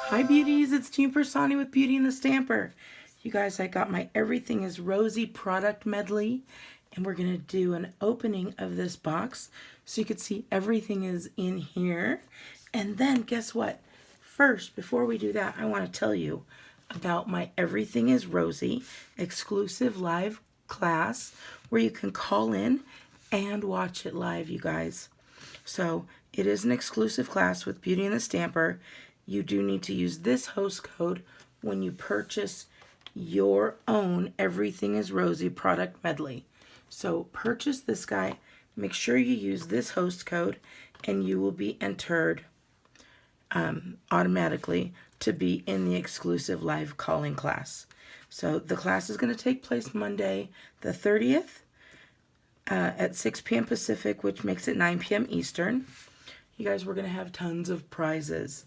Hi beauties, it's Jean Piersanti with Beauty and the Stamper. You guys, I got my Everything is Rosy product medley, and we're going to do an opening of this box so you can see everything is in here. And then guess what? First, before we do that, I want to tell you about my Everything is Rosy exclusive live class where you can call in and watch it live, you guys. So it is an exclusive class with Beauty and the Stamper. You do need to use this host code when you purchase your own Everything is Rosy product medley. So purchase this guy, make sure you use this host code, and you will be entered automatically to be in the exclusive live calling class. So the class is going to take place Monday the 30th at 6 p.m. Pacific, which makes it 9 p.m. Eastern. You guys, we're going to have tons of prizes.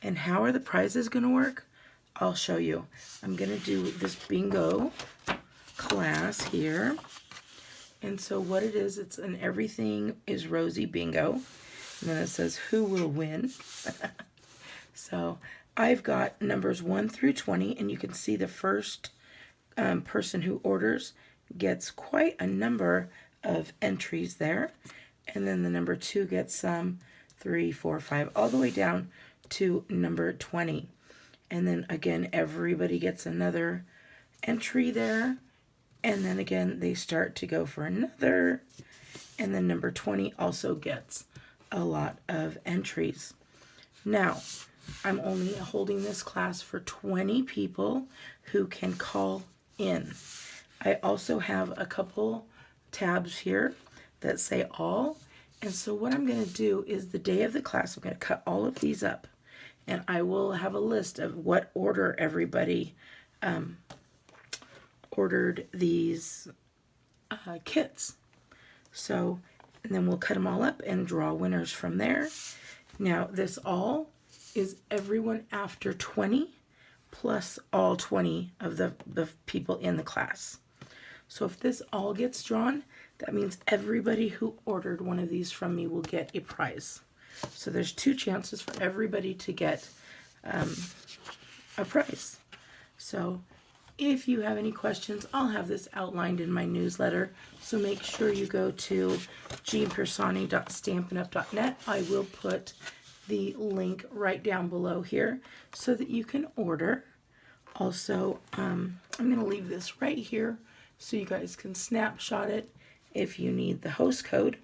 And how are the prizes going to work? I'll show you. I'm going to do this bingo class here. And so what it is, it's an Everything is Rosy bingo. And then it says, who will win? So I've got numbers 1 through 20, and you can see the first person who orders gets quite a number of entries there. And then the number 2 gets some, 3, 4, 5, all the way down to number 20. And then again, everybody gets another entry there. And then again, they start to go for another. And then number 20 also gets a lot of entries. Now, I'm only holding this class for 20 people who can call in. I also have a couple tabs here that say all. And so what I'm going to do is the day of the class, I'm going to cut all of these up. And I will have a list of what order everybody ordered these kits. So, and then we'll cut them all up and draw winners from there. Now, this all is everyone after 20 plus all 20 of the people in the class. So if this all gets drawn, that means everybody who ordered one of these from me will get a prize. So there's 2 chances for everybody to get a prize. So if you have any questions, I'll have this outlined in my newsletter. So make sure you go to jeanpiersanti.stampinup.net. I will put the link right down below here so that you can order. Also, I'm going to leave this right here so you guys can snapshot it if you need the host code.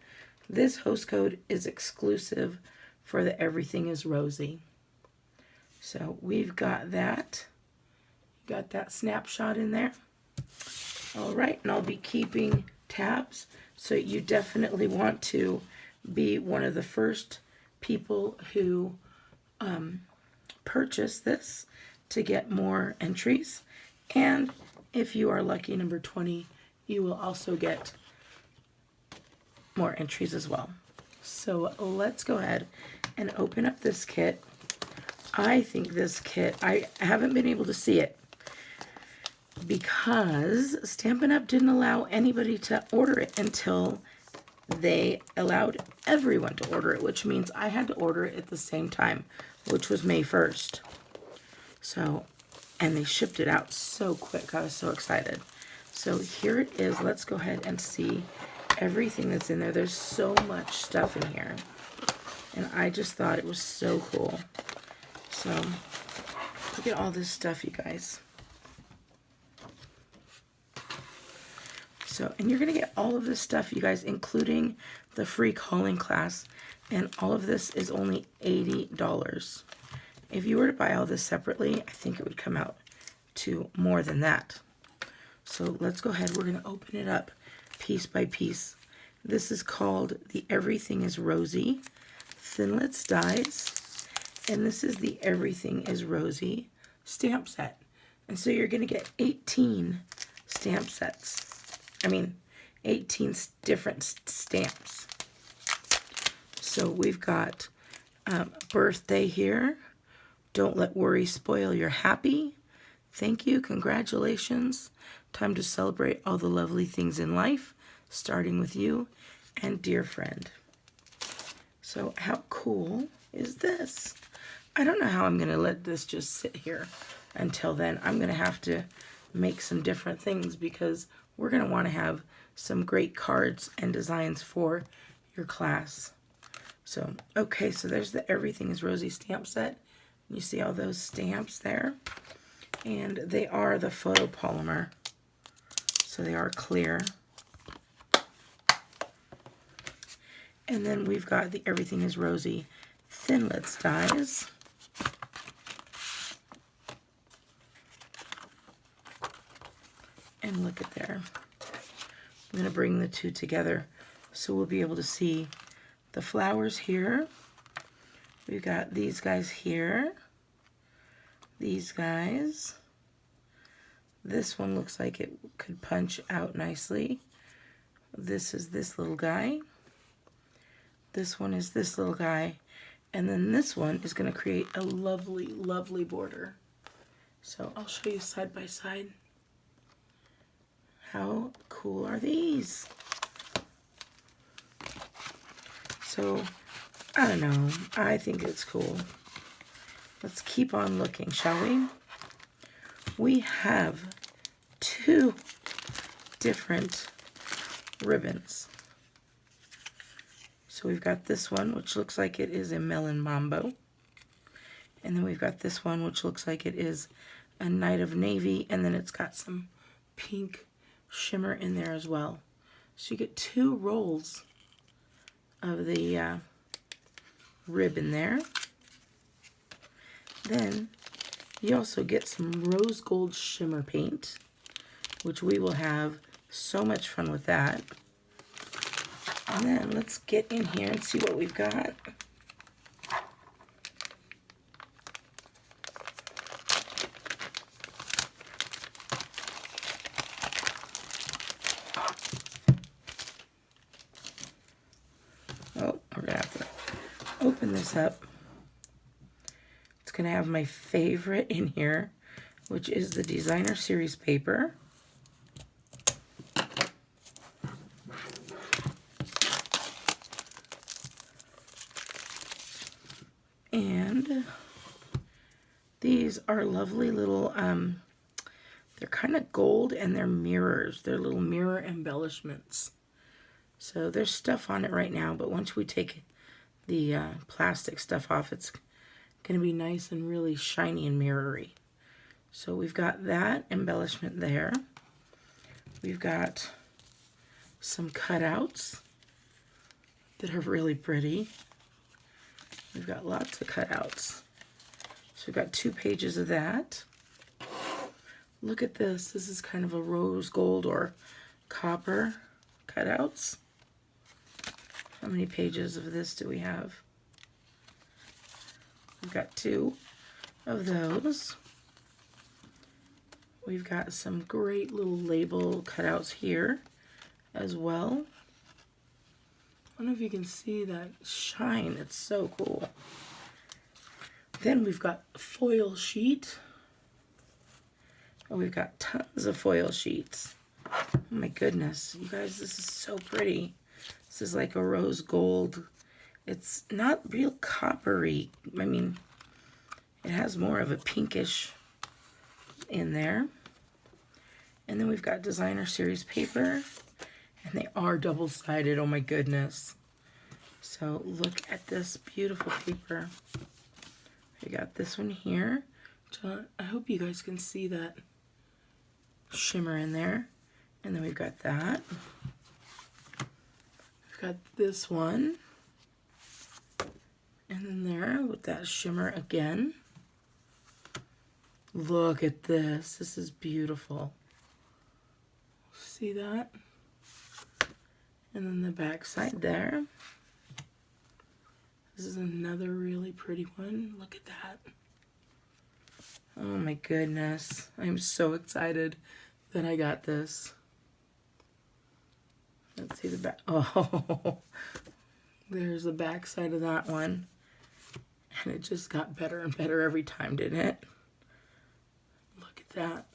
This host code is exclusive for the Everything is Rosy. So we've got that. Got that snapshot in there. All right, and I'll be keeping tabs. So you definitely want to be one of the first people who purchase this to get more entries. And if you are lucky, number 20, you will also get more entries as well. So let's go ahead and open up this kit. I think this kit, I haven't been able to see it because Stampin' Up! Didn't allow anybody to order it until they allowed everyone to order it, which means I had to order it at the same time, which was May 1st. So, and they shipped it out so quick. I was so excited. So here it is. Let's go ahead and see everything that's in there. There's so much stuff in here. And I just thought it was so cool. So, look at all this stuff, you guys. So, and you're going to get all of this stuff, you guys, including the free calling class. And all of this is only $80. If you were to buy all this separately, I think it would come out to more than that. So let's go ahead. We're going to open it up piece by piece. This is called the Everything is Rosy Thinlits Dies. And this is the Everything is Rosy stamp set. And so you're going to get 18 stamp sets. 18 different stamps. So we've got birthday here. Don't let worry spoil your happy. Thank you. Congratulations. Time to celebrate all the lovely things in life, starting with you. And dear friend. So how cool is this? I don't know how I'm going to let this just sit here until then. I'm going to have to make some different things because we're going to want to have some great cards and designs for your class. So, okay, so there's the Everything is Rosy stamp set. You see all those stamps there? And they are the photopolymer, so they are clear. And then we've got the Everything is Rosy Thinlits dies. And look at there. I'm going to bring the two together so we'll be able to see the flowers here. We've got these guys here. These guys. This one looks like it could punch out nicely. This is this little guy. This one is this little guy. And then this one is going to create a lovely, lovely border. So I'll show you side by side. How cool are these? So, I don't know. I think it's cool. Let's keep on looking, shall we? We have two different ribbons. So we've got this one, which looks like it is a melon mambo. And then we've got this one, which looks like it is a night of navy. And then it's got some pink shimmer in there as well. So you get two rolls of the ribbon there. Then you also get some rose gold shimmer paint, which we will have so much fun with that. And then let's get in here and see what we've got. Oh, we're gonna have to open this up. It's gonna have my favorite in here, which is the designer series paper. And these are lovely little, they're kind of gold and they're mirrors. They're little mirror embellishments. So there's stuff on it right now, but once we take the plastic stuff off, it's going to be nice and really shiny and mirrory. So we've got that embellishment there. We've got some cutouts that are really pretty. We've got lots of cutouts. So we've got 2 pages of that. Look at this. This is kind of a rose gold or copper cutouts. How many pages of this do we have? We've got 2 of those. We've got some great little label cutouts here as well. I don't know if you can see that shine. It's so cool. Then we've got foil sheet. Oh, we've got tons of foil sheets. Oh my goodness. You guys, this is so pretty. This is like a rose gold. It's not real coppery. I mean, it has more of a pinkish in there. And then we've got designer series paper. And they are double-sided, oh my goodness. So look at this beautiful paper. We got this one here. I hope you guys can see that shimmer in there. And then we've got that. We've got this one. And then there with that shimmer again. Look at this. This is beautiful. See that? And then the back side there. This is another really pretty one. Look at that. Oh my goodness. I'm so excited that I got this. Let's see the back. Oh, there's the back side of that one. And it just got better and better every time, didn't it? Look at that.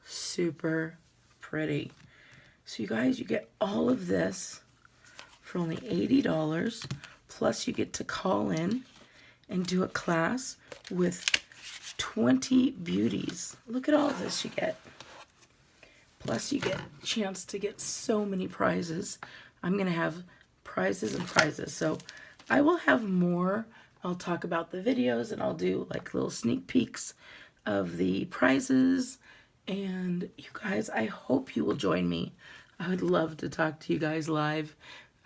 Super pretty. So you guys, you get all of this for only $80, plus you get to call in and do a class with 20 beauties. Look at all this you get. Plus you get a chance to get so many prizes. I'm going to have prizes and prizes. So I will have more. I'll talk about the videos and I'll do like little sneak peeks of the prizes. And you guys, I hope you will join me. I would love to talk to you guys live.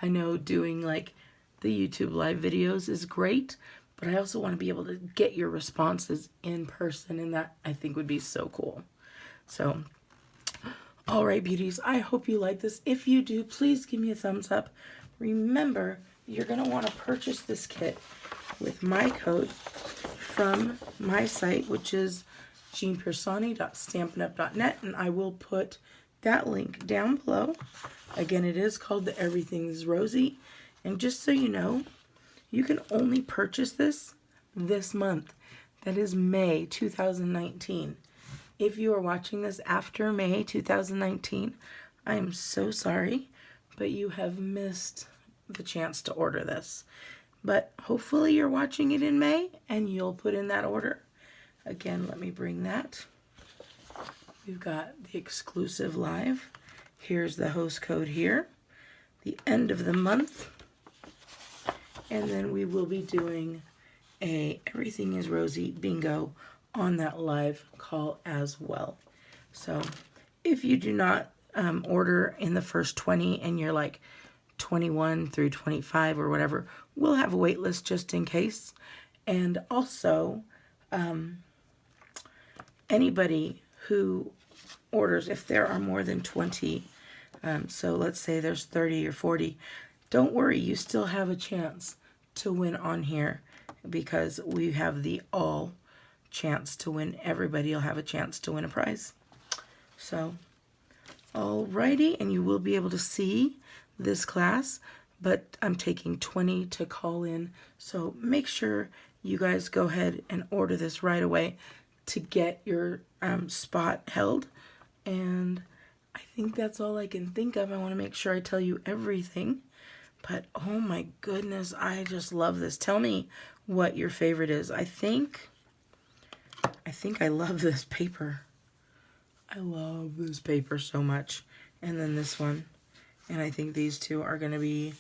I know doing like the YouTube live videos is great, but I also want to be able to get your responses in person, and that I think would be so cool. So, all right, beauties, I hope you like this. If you do, please give me a thumbs up. Remember, you're going to want to purchase this kit with my code from my site, which is jeanpiersanti.stampinup.net, and I will put that link down below. Again, it is called the Everything's Rosy, and just so you know, you can only purchase this month. That is May 2019. If you are watching this after May 2019, I am so sorry, but you have missed the chance to order this. But hopefully you're watching it in May and you'll put in that order. Again, let me bring that. We've got the exclusive live. Here's the host code here. The end of the month. And then we will be doing a Everything is Rosy bingo on that live call as well. So if you do not order in the first 20 and you're like 21 through 25 or whatever, we'll have a wait list just in case. And also, anybody who orders, if there are more than 20, so let's say there's 30 or 40, don't worry, you still have a chance to win on here, because we have the all chance to win. Everybody will have a chance to win a prize. So, alrighty, and you will be able to see this class, but I'm taking 20 to call in, so make sure you guys go ahead and order this right away to get your spot held. And I think that's all I can think of. I want to make sure I tell you everything, but oh my goodness, I just love this. Tell me what your favorite is. I think I love this paper. I love this paper so much. And then this one. And I think these two are going to be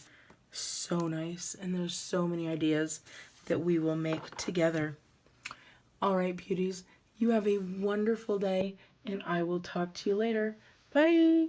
so nice. And there's so many ideas that we will make together. All right, beauties. You have a wonderful day. And I will talk to you later. Bye.